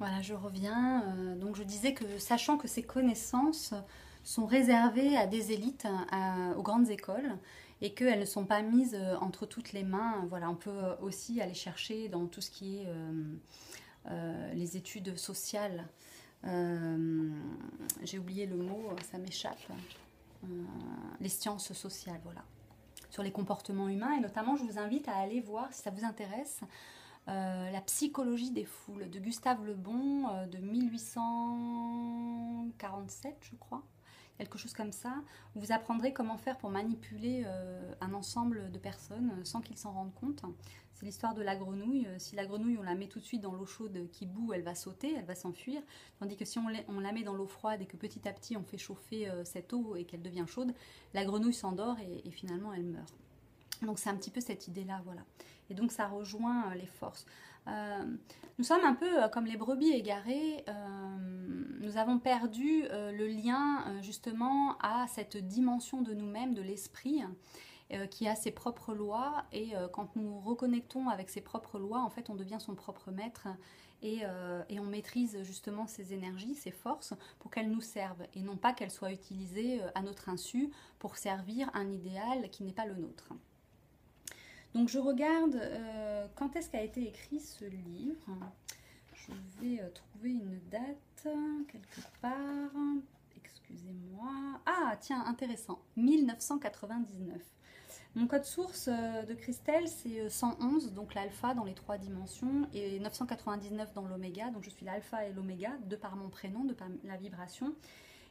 Voilà, je reviens. Donc je disais que sachant que ces connaissances sont réservées à des élites, aux grandes écoles, et qu'elles ne sont pas mises entre toutes les mains, voilà, on peut aussi aller chercher dans tout ce qui est les études sociales. Euh, j'ai oublié le mot, ça m'échappe. Euh, les sciences sociales, voilà, sur les comportements humains. Et notamment, je vous invite à aller voir, si ça vous intéresse, La psychologie des foules de Gustave Le Bon de 1847, je crois. Quelque chose comme ça. Vous apprendrez comment faire pour manipuler un ensemble de personnes sans qu'ils s'en rendent compte. C'est l'histoire de la grenouille. Si la grenouille, on la met tout de suite dans l'eau chaude qui bout, elle va sauter, elle va s'enfuir. Tandis que si on la met dans l'eau froide et que petit à petit on fait chauffer cette eau et qu'elle devient chaude, la grenouille s'endort et finalement elle meurt. Donc c'est un petit peu cette idée-là, voilà. Et donc ça rejoint les forces. Euh, nous sommes un peu comme les brebis égarées. Nous avons perdu le lien justement à cette dimension de nous-mêmes, de l'esprit, qui a ses propres lois. Et quand nous reconnectons avec ses propres lois, en fait, on devient son propre maître. Et on maîtrise justement ces énergies, ces forces, pour qu'elles nous servent. Et non pas qu'elles soient utilisées à notre insu pour servir un idéal qui n'est pas le nôtre. Donc je regarde quand est-ce qu'a été écrit ce livre. Je vais trouver une date quelque part. Excusez-moi. Ah tiens, intéressant. 1999. Mon code source de Christelle, c'est 111, donc l'alpha dans les trois dimensions, et 999 dans l'oméga. Donc je suis l'alpha et l'oméga, de par mon prénom, de par la vibration.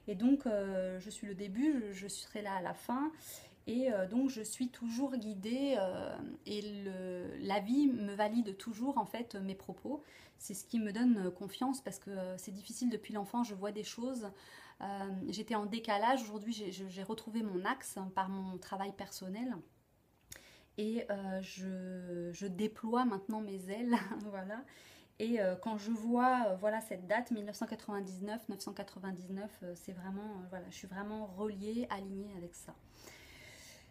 Et donc je suis le début, je serai là à la fin. Et donc je suis toujours guidée et la vie me valide toujours en fait mes propos. C'est ce qui me donne confiance parce que c'est difficile depuis l'enfance, je vois des choses. J'étais en décalage, aujourd'hui j'ai retrouvé mon axe par mon travail personnel. Et je déploie maintenant mes ailes, voilà. Et quand je vois voilà cette date 1999, 999, c'est vraiment voilà, je suis vraiment reliée, alignée avec ça.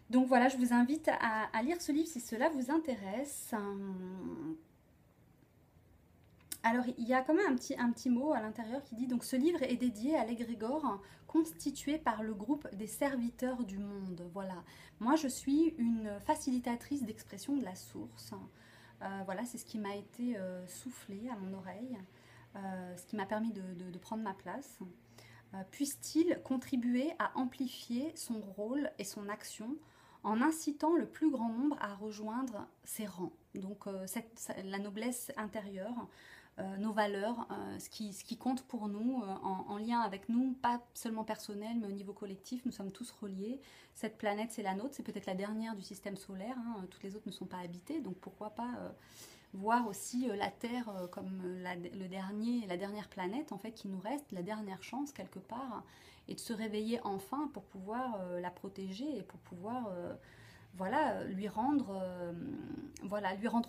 Donc voilà, je vous invite à lire ce livre si cela vous intéresse. Alors il y a quand même un petit mot à l'intérieur qui dit donc ce livre est dédié à l'égrégore constitué par le groupe des serviteurs du monde. Voilà, moi je suis une facilitatrice d'expression de la source. Voilà, c'est ce qui m'a été soufflé à mon oreille, ce qui m'a permis de prendre ma place. Puisse-t-il contribuer à amplifier son rôle et son action en incitant le plus grand nombre à rejoindre ses rangs. Donc la noblesse intérieure, nos valeurs, ce qui compte pour nous, en lien avec nous, pas seulement personnel, mais au niveau collectif, nous sommes tous reliés. Cette planète, c'est la nôtre, c'est peut-être la dernière du système solaire, hein, toutes les autres ne sont pas habitées, donc pourquoi pas voir aussi la Terre comme la dernière planète en fait qui nous reste, la dernière chance quelque part, et de se réveiller enfin pour pouvoir la protéger et pour pouvoir voilà, lui rendre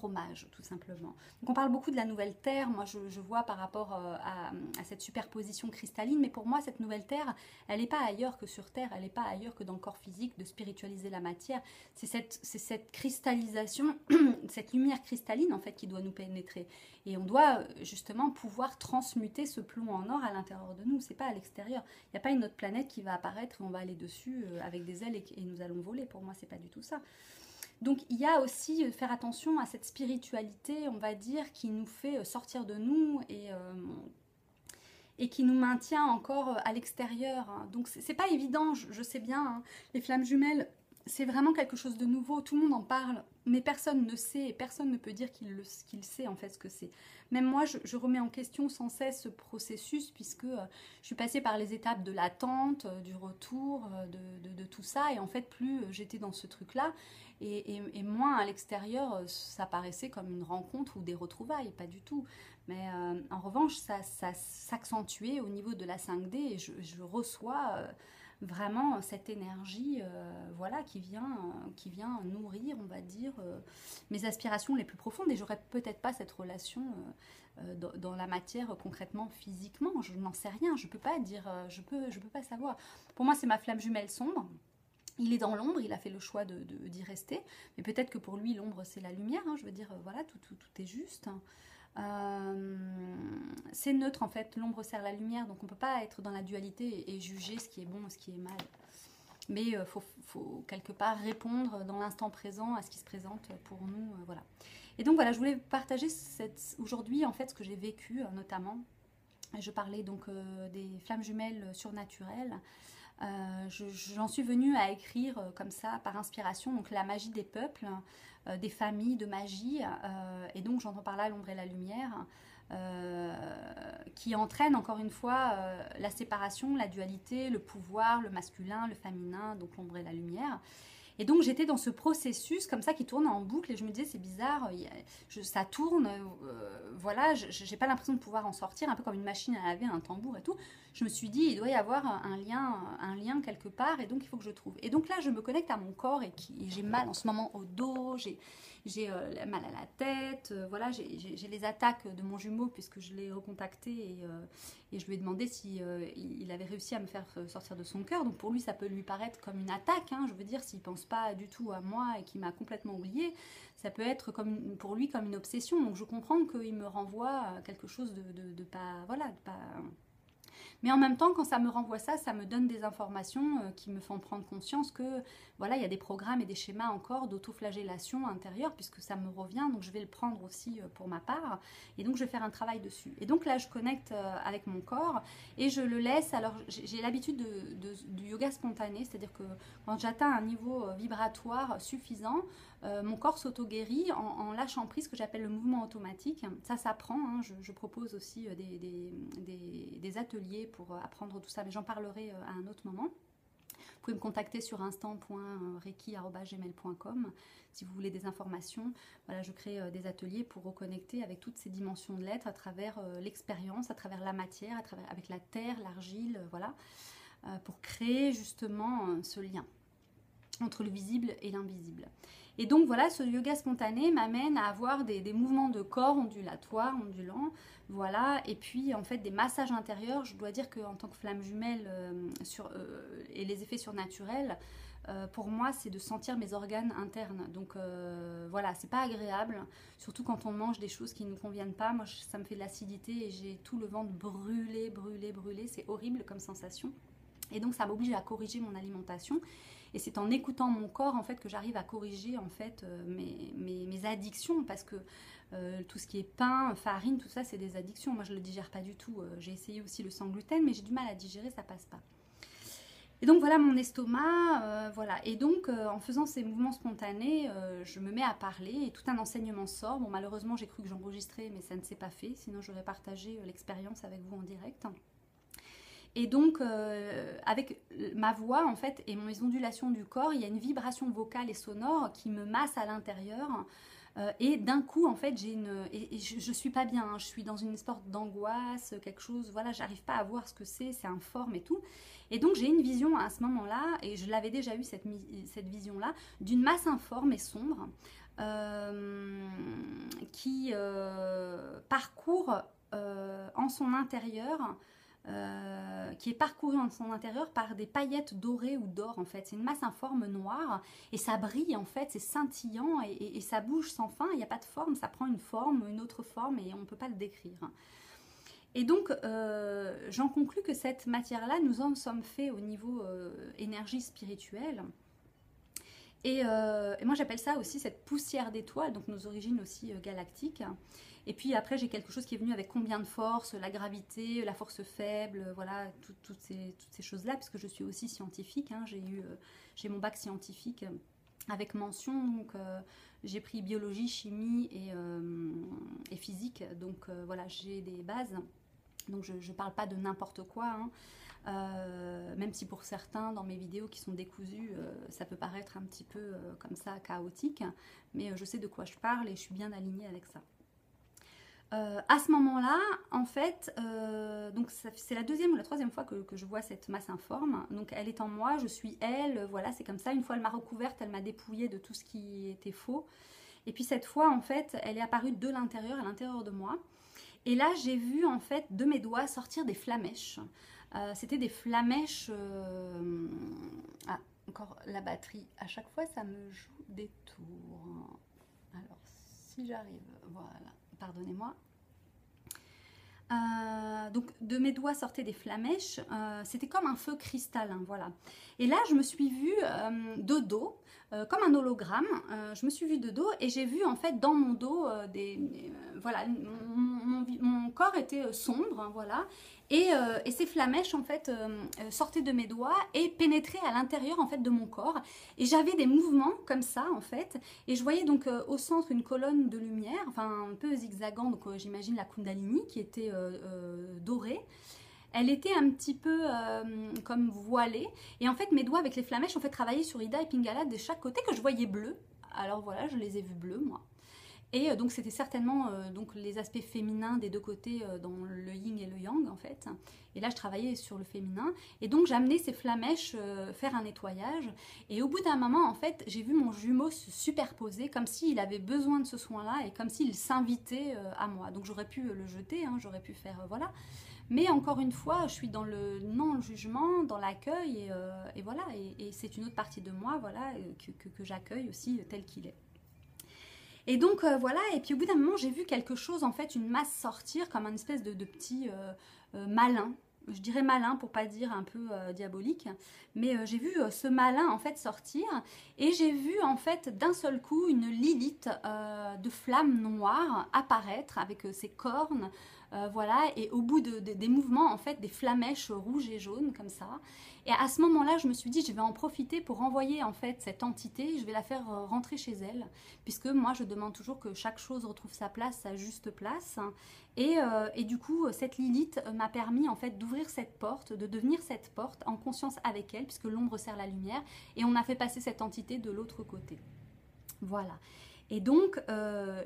hommage, tout simplement. Donc on parle beaucoup de la nouvelle Terre, moi je vois par rapport à cette superposition cristalline, mais pour moi cette nouvelle Terre, elle n'est pas ailleurs que sur Terre, elle n'est pas ailleurs que dans le corps physique, de spiritualiser la matière, c'est cette cristallisation, cette lumière cristalline en fait qui doit nous pénétrer. Et on doit justement pouvoir transmuter ce plomb en or à l'intérieur de nous, c'est pas à l'extérieur. Il n'y a pas une autre planète qui va apparaître et on va aller dessus avec des ailes et nous allons voler. Pour moi, c'est pas du tout ça. Donc il y a aussi faire attention à cette spiritualité, on va dire, qui nous fait sortir de nous et qui nous maintient encore à l'extérieur. Donc c'est pas évident, je sais bien, hein. Les flammes jumelles, c'est vraiment quelque chose de nouveau, tout le monde en parle, mais personne ne sait et personne ne peut dire qu'il sait en fait ce que c'est. Même moi, je remets en question sans cesse ce processus puisque je suis passée par les étapes de l'attente, du retour, de tout ça, et en fait, plus j'étais dans ce truc-là, et moins à l'extérieur, ça paraissait comme une rencontre ou des retrouvailles, pas du tout. Mais en revanche, ça s'accentuait au niveau de la 5D et je reçois vraiment cette énergie voilà, qui vient nourrir, on va dire, mes aspirations les plus profondes. Et j'aurais peut-être pas cette relation dans la matière concrètement, physiquement. Je n'en sais rien, je peux pas dire, je peux pas savoir. Pour moi, c'est ma flamme jumelle sombre. Il est dans l'ombre, il a fait le choix d'y rester, mais peut-être que pour lui l'ombre c'est la lumière, hein, je veux dire, voilà, tout est juste. c'est neutre en fait, l'ombre sert la lumière, donc on ne peut pas être dans la dualité et juger ce qui est bon et ce qui est mal. Mais il faut quelque part répondre dans l'instant présent à ce qui se présente pour nous, voilà. Et donc voilà, je voulais partager aujourd'hui en fait ce que j'ai vécu notamment. Je parlais donc des flammes jumelles surnaturelles. J'en suis venue à écrire comme ça par inspiration, donc la magie des peuples, des familles de magie, et donc j'entends par là l'ombre et la lumière, qui entraîne encore une fois la séparation, la dualité, le pouvoir, le masculin, le féminin, donc l'ombre et la lumière. Et donc j'étais dans ce processus comme ça qui tourne en boucle et je me disais c'est bizarre, ça tourne, voilà, j'ai pas l'impression de pouvoir en sortir, un peu comme une machine à laver, un tambour et tout. Je me suis dit il doit y avoir un lien quelque part et donc il faut que je trouve. Et donc là je me connecte à mon corps et j'ai mal en ce moment au dos, j'ai mal à la tête, voilà, j'ai les attaques de mon jumeau puisque je l'ai recontacté et je lui ai demandé si il avait réussi à me faire sortir de son cœur. Donc pour lui ça peut lui paraître comme une attaque, hein, je veux dire s'il pense pas du tout à moi et qu'il m'a complètement oublié, ça peut être pour lui comme une obsession. Donc je comprends qu'il me renvoie à quelque chose de pas, voilà, de pas. Mais en même temps, quand ça me renvoie ça, ça me donne des informations qui me font prendre conscience que voilà, il y a des programmes et des schémas encore d'autoflagellation intérieure puisque ça me revient, donc je vais le prendre aussi pour ma part et donc je vais faire un travail dessus. Et donc là, je connecte avec mon corps et je le laisse. Alors j'ai l'habitude du yoga spontané, c'est-à-dire que quand j'atteins un niveau vibratoire suffisant, mon corps s'auto-guérit en lâchant prise, ce que j'appelle le mouvement automatique. Ça s'apprend, hein. Je propose aussi des ateliers pour apprendre tout ça, mais j'en parlerai à un autre moment. Vous pouvez me contacter sur instant.reiki@gmail.com si vous voulez des informations. Voilà, je crée des ateliers pour reconnecter avec toutes ces dimensions de l'être à travers l'expérience, à travers la matière, avec la terre, l'argile, voilà, pour créer justement ce lien entre le visible et l'invisible. Et donc voilà, ce yoga spontané m'amène à avoir des mouvements de corps ondulatoires, ondulants, voilà, et puis en fait des massages intérieurs. Je dois dire qu'en tant que flamme jumelle et les effets surnaturels, pour moi c'est de sentir mes organes internes. Donc voilà, c'est pas agréable, surtout quand on mange des choses qui ne nous conviennent pas. Moi ça me fait de l'acidité et j'ai tout le ventre brûlé, c'est horrible comme sensation. Et donc ça m'oblige à corriger mon alimentation. Et c'est en écoutant mon corps en fait que j'arrive à corriger en fait mes addictions parce que tout ce qui est pain, farine, tout ça c'est des addictions. Moi je le digère pas du tout. J'ai essayé aussi le sans gluten mais j'ai du mal à digérer, ça passe pas. Et donc voilà mon estomac, voilà. Et donc en faisant ces mouvements spontanés, je me mets à parler et tout un enseignement sort. Bon malheureusement j'ai cru que j'enregistrais mais ça ne s'est pas fait, sinon j'aurais partagé l'expérience avec vous en direct. Et donc, avec ma voix, en fait, et mes ondulations du corps, il y a une vibration vocale et sonore qui me masse à l'intérieur. Et d'un coup, en fait, je suis pas bien. Hein, je suis dans une sorte d'angoisse, quelque chose. Voilà, j'arrive pas à voir ce que c'est informe et tout. Et donc, j'ai une vision à ce moment-là, et je l'avais déjà eu cette vision-là, d'une masse informe et sombre qui parcourt en son intérieur. Qui est parcouru en son intérieur par des paillettes dorées ou d'or en fait. C'est une masse informe noire et ça brille en fait, c'est scintillant et ça bouge sans fin, il n'y a pas de forme, ça prend une forme, une autre forme et on ne peut pas le décrire. Et donc j'en conclus que cette matière-là, nous en sommes faits au niveau énergie spirituelle. Et moi j'appelle ça aussi cette poussière d'étoiles, donc nos origines aussi galactiques. Et puis après j'ai quelque chose qui est venu avec combien de force, la gravité, la force faible, voilà, toutes ces choses-là, puisque je suis aussi scientifique, hein, j'ai mon bac scientifique avec mention, donc j'ai pris biologie, chimie et physique, donc voilà, j'ai des bases, donc je ne parle pas de n'importe quoi, hein. Même si pour certains dans mes vidéos qui sont décousues ça peut paraître un petit peu comme ça chaotique, mais je sais de quoi je parle et je suis bien alignée avec ça. À ce moment-là, en fait, donc c'est la deuxième ou la troisième fois que je vois cette masse informe. Donc elle est en moi, je suis elle, voilà, c'est comme ça. Une fois elle m'a recouverte, elle m'a dépouillée de tout ce qui était faux. Et puis cette fois, en fait, elle est apparue de l'intérieur, à l'intérieur de moi. Et là, j'ai vu en fait de mes doigts sortir des flamèches. C'était des flamèches. Ah, encore la batterie. À chaque fois, ça me joue des tours. Alors, si j'arrive, voilà. Pardonnez-moi. donc de mes doigts sortaient des flamèches, c'était comme un feu cristallin, voilà. Et là, je me suis vue de dos, comme un hologramme. Je me suis vue de dos et j'ai vu en fait dans mon dos voilà, mon corps était sombre, hein, voilà. Et ces flamèches en fait sortaient de mes doigts et pénétraient à l'intérieur en fait de mon corps. Et j'avais des mouvements comme ça en fait. Et je voyais donc au centre une colonne de lumière, enfin un peu zigzagant, donc j'imagine la Kundalini qui était dorée. Elle était un petit peu comme voilée. Et en fait mes doigts avec les flamèches en fait travaillaient sur Ida et Pingala de chaque côté que je voyais bleu. Alors voilà, je les ai vus bleus moi. Et donc c'était certainement donc les aspects féminins des deux côtés dans le yin et le yang en fait. Et là je travaillais sur le féminin. Et donc j'amenais ces flamèches faire un nettoyage. Et au bout d'un moment en fait j'ai vu mon jumeau se superposer comme s'il avait besoin de ce soin-là et comme s'il s'invitait à moi. Donc j'aurais pu le jeter, hein, j'aurais pu faire voilà. Mais encore une fois, je suis dans le non-jugement, dans l'accueil et voilà. Et c'est une autre partie de moi voilà, que j'accueille aussi tel qu'il est. Et donc voilà, et puis au bout d'un moment j'ai vu quelque chose, en fait une masse sortir comme un espèce de petit malin, je dirais malin pour pas dire un peu diabolique, mais j'ai vu ce malin en fait sortir et j'ai vu en fait d'un seul coup une Lilith de flammes noires apparaître avec ses cornes, voilà, et au bout des mouvements en fait des flamèches rouges et jaunes comme ça. Et à ce moment-là, je me suis dit, je vais en profiter pour envoyer en fait cette entité, je vais la faire rentrer chez elle, puisque moi je demande toujours que chaque chose retrouve sa place, sa juste place. Et du coup, cette Lilith m'a permis en fait d'ouvrir cette porte, de devenir cette porte en conscience avec elle, puisque l'ombre sert la lumière, et on a fait passer cette entité de l'autre côté. Voilà. Et donc,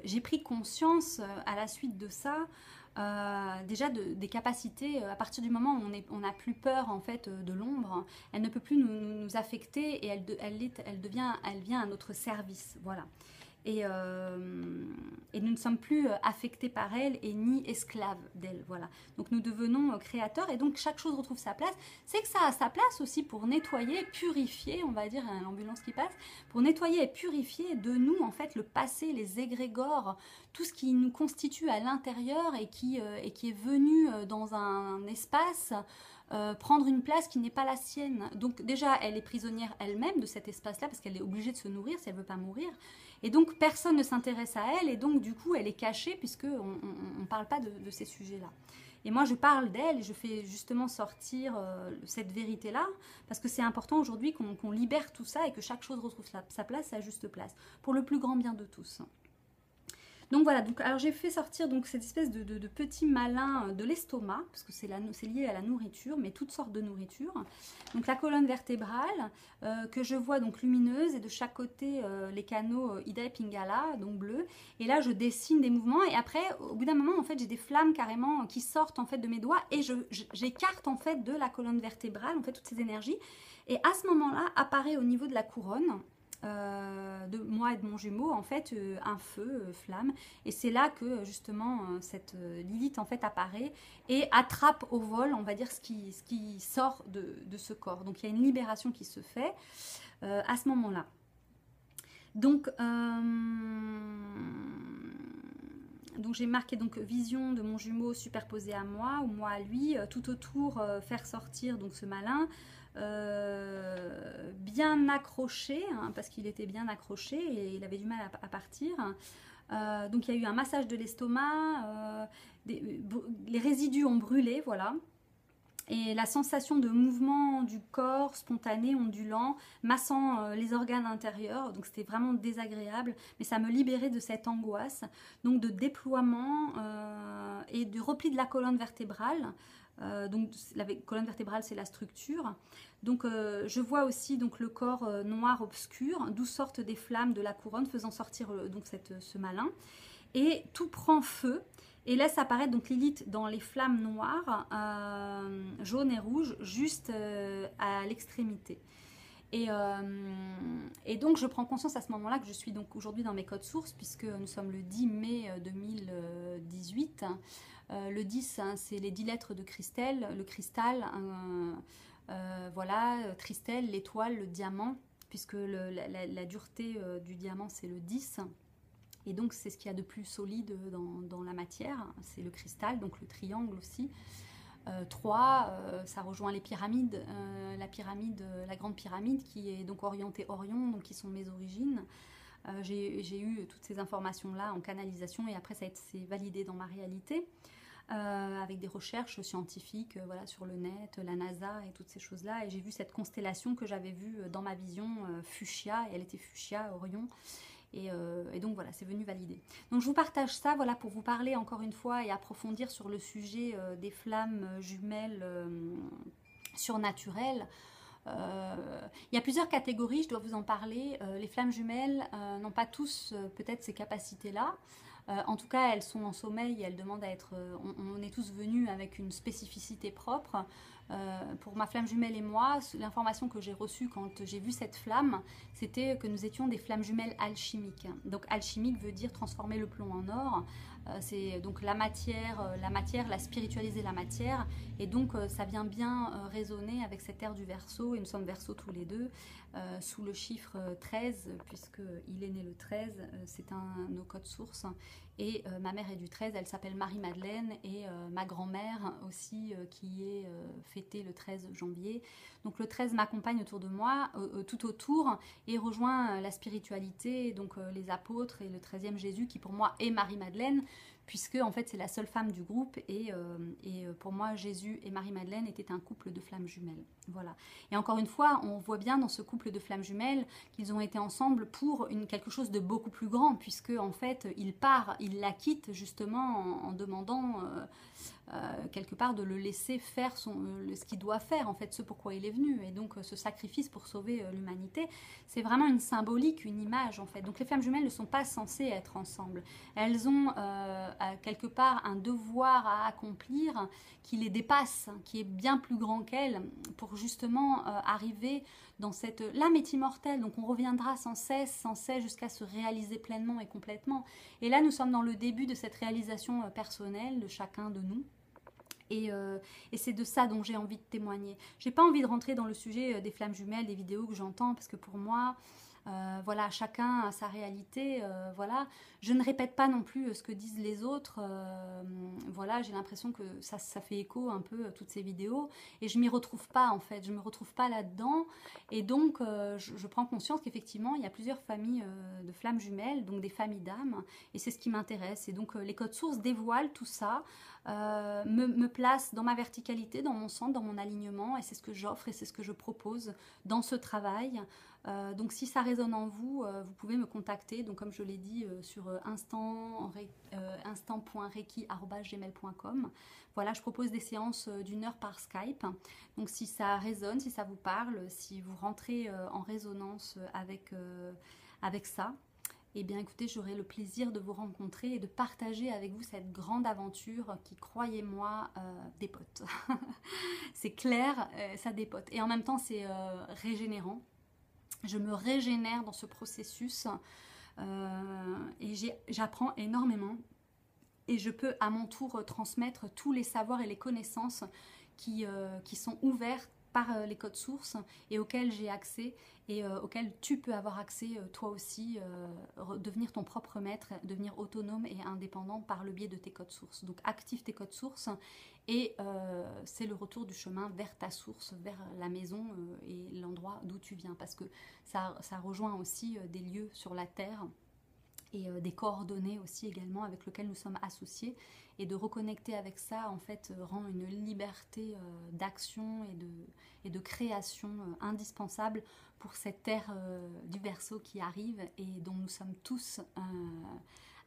j'ai pris conscience à la suite de ça, déjà des capacités, à partir du moment où on n'a plus peur en fait de l'ombre, elle ne peut plus nous affecter et elle vient à notre service, voilà. Et nous ne sommes plus affectés par elle et ni esclaves d'elle, voilà. Donc nous devenons créateurs et donc chaque chose retrouve sa place. C'est que ça a sa place aussi pour nettoyer, purifier, on va dire, l'ambulance qui passe, pour nettoyer et purifier de nous en fait le passé, les égrégores, tout ce qui nous constitue à l'intérieur et qui est venu dans un espace prendre une place qui n'est pas la sienne. Donc déjà, elle est prisonnière elle-même de cet espace-là parce qu'elle est obligée de se nourrir si elle ne veut pas mourir. Et donc, personne ne s'intéresse à elle et donc, du coup, elle est cachée puisqu'on ne parle pas de ces sujets-là. Et moi, je parle d'elle et je fais justement sortir cette vérité-là parce que c'est important aujourd'hui qu'on libère tout ça et que chaque chose retrouve sa place, sa juste place, pour le plus grand bien de tous. Donc voilà, alors j'ai fait sortir donc cette espèce de petit malin de l'estomac, parce que c'est lié à la nourriture, mais toutes sortes de nourriture. Donc la colonne vertébrale, que je vois donc lumineuse, et de chaque côté les canaux Ida et Pingala, donc bleus. Et là je dessine des mouvements, et après, au bout d'un moment, en fait, j'ai des flammes carrément qui sortent en fait de mes doigts, et j'écarte en fait de la colonne vertébrale, en fait, toutes ces énergies. Et à ce moment-là, apparaît au niveau de la couronne, de moi et de mon jumeau en fait un feu, flamme, et c'est là que justement cette Lilith en fait apparaît et attrape au vol, on va dire, ce qui sort de ce corps. Donc il y a une libération qui se fait à ce moment là. Donc j'ai marqué donc vision de mon jumeau superposé à moi ou moi à lui, tout autour faire sortir donc ce malin, bien accroché, hein, parce qu'il était bien accroché et il avait du mal à partir. Donc il y a eu un massage de l'estomac, les résidus ont brûlé, voilà. Et la sensation de mouvement du corps spontané, ondulant, massant les organes intérieurs, donc c'était vraiment désagréable, mais ça me libérait de cette angoisse, donc de déploiement et du repli de la colonne vertébrale. Donc la colonne vertébrale, c'est la structure. Donc je vois aussi donc le corps noir obscur, d'où sortent des flammes de la couronne faisant sortir donc ce malin, et tout prend feu et laisse apparaître donc Lilith dans les flammes noires, jaunes et rouges, juste à l'extrémité. Et donc je prends conscience à ce moment-là que je suis donc aujourd'hui dans mes codes sources, puisque nous sommes le 10 mai 2018. Le 10, hein, c'est les 10 lettres de Christelle, le cristal, voilà, Christelle, l'étoile, le diamant, puisque la dureté du diamant c'est le 10. Et donc c'est ce qu'il y a de plus solide dans la matière, c'est le cristal, donc le triangle aussi. 3, ça rejoint les pyramides, la grande pyramide qui est donc orientée Orion, donc qui sont mes origines. J'ai eu toutes ces informations-là en canalisation et après ça a été validé dans ma réalité. Avec des recherches scientifiques voilà, sur le net, la NASA et toutes ces choses-là. Et j'ai vu cette constellation que j'avais vue dans ma vision, Fuchsia, et elle était Fuchsia, Orion. Et donc voilà, c'est venu valider. Donc je vous partage ça voilà, pour vous parler encore une fois et approfondir sur le sujet des flammes jumelles surnaturelles. Il y a plusieurs catégories, je dois vous en parler. Les flammes jumelles n'ont pas tous peut-être ces capacités-là. En tout cas, elles sont en sommeil, elles demandent à être... on est tous venus avec une spécificité propre. Pour ma flamme jumelle et moi, l'information que j'ai reçue quand j'ai vu cette flamme, c'était que nous étions des flammes jumelles alchimiques. Donc alchimique veut dire transformer le plomb en or. C'est donc la matière, la spiritualiser la matière. Et donc ça vient bien résonner avec cette ère du Verseau. Et nous sommes Verseau tous les deux, sous le chiffre 13, puisqu'il est né le 13. C'est nos codes sources. Et ma mère est du 13, elle s'appelle Marie-Madeleine. Et ma grand-mère aussi, qui est fêtée le 13 janvier. Donc le 13 m'accompagne autour de moi, tout autour, et rejoint la spiritualité, donc les apôtres et le 13e Jésus, qui pour moi est Marie-Madeleine, puisque en fait c'est la seule femme du groupe, et pour moi Jésus et Marie-Madeleine étaient un couple de flammes jumelles. Voilà. Et encore une fois, on voit bien dans ce couple de flammes jumelles qu'ils ont été ensemble pour quelque chose de beaucoup plus grand, puisque en fait il la quitte justement en demandant quelque part de le laisser faire ce qu'il doit faire, en fait, ce pourquoi il est venu. Et donc ce sacrifice pour sauver l'humanité, c'est vraiment une symbolique, une image en fait. Donc les flammes jumelles ne sont pas censées être ensemble. Elles ont quelque part un devoir à accomplir qui les dépasse, qui est bien plus grand qu'elles, pour justement arriver dans cette... L'âme est immortelle, donc on reviendra sans cesse jusqu'à se réaliser pleinement et complètement. Et là, nous sommes dans le début de cette réalisation personnelle de chacun de nous. Et c'est de ça dont j'ai envie de témoigner. J'ai pas envie de rentrer dans le sujet des flammes jumelles, des vidéos que j'entends, parce que pour moi, voilà, chacun a sa réalité. Voilà, je ne répète pas non plus ce que disent les autres. Voilà, j'ai l'impression que ça fait écho un peu toutes ces vidéos, et je m'y retrouve pas en fait. Je me retrouve pas là-dedans, et donc je prends conscience qu'effectivement il y a plusieurs familles de flammes jumelles, donc des familles d'âmes, et c'est ce qui m'intéresse. Et donc les codes sources dévoilent tout ça. Me place dans ma verticalité, dans mon centre, dans mon alignement, et c'est ce que j'offre et c'est ce que je propose dans ce travail. Donc si ça résonne en vous, vous pouvez me contacter, donc comme je l'ai dit sur instant.reiki@gmail.com. Voilà, je propose des séances d'1 heure par Skype. Donc si ça résonne, si ça vous parle, si vous rentrez en résonance avec ça, eh bien écoutez, j'aurai le plaisir de vous rencontrer et de partager avec vous cette grande aventure qui, croyez-moi, dépote. C'est clair, ça dépote. Et en même temps, c'est régénérant. Je me régénère dans ce processus et j'apprends énormément. Et je peux à mon tour transmettre tous les savoirs et les connaissances qui sont ouverts par les codes sources et auxquels j'ai accès et auxquels tu peux avoir accès toi aussi, devenir ton propre maître, devenir autonome et indépendant par le biais de tes codes sources. Donc active tes codes sources et c'est le retour du chemin vers ta source, vers la maison et l'endroit d'où tu viens, parce que ça rejoint aussi des lieux sur la terre et des coordonnées aussi également avec lesquelles nous sommes associés, et de reconnecter avec ça en fait rend une liberté d'action et de création indispensable pour cette ère du Verseau qui arrive et dont nous sommes tous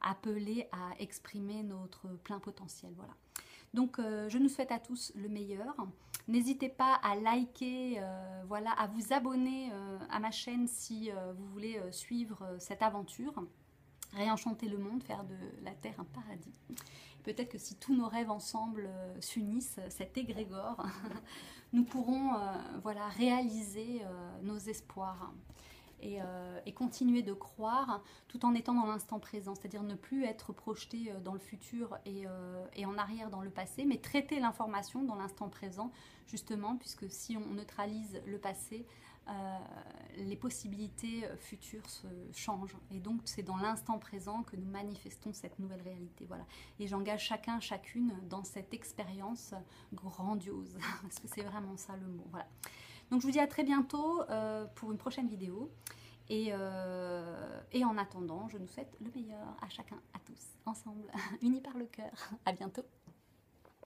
appelés à exprimer notre plein potentiel. Voilà. Donc je nous souhaite à tous le meilleur. N'hésitez pas à liker, voilà, à vous abonner à ma chaîne si vous voulez suivre cette aventure. Réenchanter le monde, faire de la Terre un paradis. Peut-être que si tous nos rêves ensemble s'unissent, cet égrégore, nous pourrons voilà, réaliser nos espoirs et continuer de croire tout en étant dans l'instant présent, c'est-à-dire ne plus être projeté dans le futur et en arrière dans le passé, mais traiter l'information dans l'instant présent, justement, puisque si on neutralise le passé, les possibilités futures se changent. Et donc c'est dans l'instant présent que nous manifestons cette nouvelle réalité. Voilà. Et j'engage chacun, chacune dans cette expérience grandiose. Parce que c'est vraiment ça le mot. Voilà. Donc je vous dis à très bientôt pour une prochaine vidéo. Et en attendant, je nous souhaite le meilleur à chacun, à tous, ensemble, unis par le cœur. À bientôt.